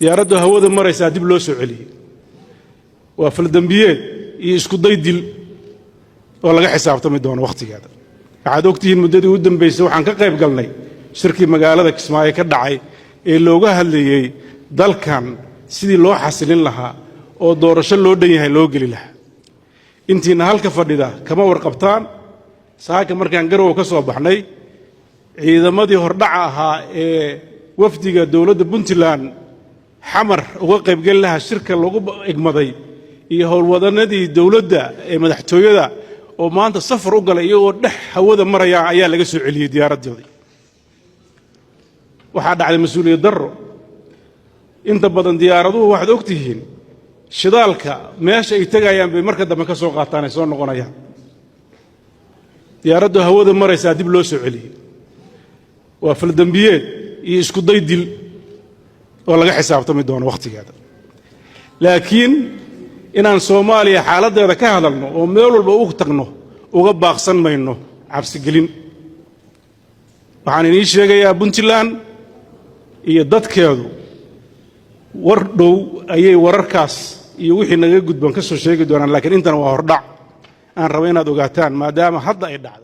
diyaaraddu hawada maraysaa dib loo soo celiyey waa faldambiyeed iyo isku day dil oo laga xisaabtami doono waqtigeeda waxaad ogtihiin muddadii u dambaysay waxaan ka qayb galnay shirkii magaalada Kismaayo ka dhacay ee looga hadlayay dalkan sidii loo xasilin lahaa oo doorasho loo dhan yahay loo geli lahaa intiina halka fadhida kama warqabtaan saaka markaan garow ka soo baxnay ciidamadii hordhaca ahaa ee wafdiga dawladda Puntland xamar uga qayb gal lahaa shirka lagu igmaday iyo howlwadanadii dawladda ee madaxtooyada oo maanta safar u galay iyagoo dhex hawada maraya ayaa laga soo celiyay diyaaradoodii waxaa dhacday mas'uuliyad darro inta badan diyaaraduhu waxaad ogtihiin shidaalka meesha ay tagayaan bay marka dambe ka soo qaataan ay soo noqonayaan diyaaraddu hawada maraysaa dib loo soo celiyey waa faldambiyeed iyo isku day dil oo laga xisaabtami doono waqtigeeda laakiin inaan Soomaaliya xaaladeeda ka hadalno oo meel walba ugu tagno uga baaqsan mayno cabsi gelin waxaan inii sheegayaa Puntland iyo dadkeedu war dhow ayay wararkaas iyo wixii naga gudban ka soo sheegi doonaan laakiin intana waa hordhac aan rabo inaad ogaataan maadaama hadda ay dhacday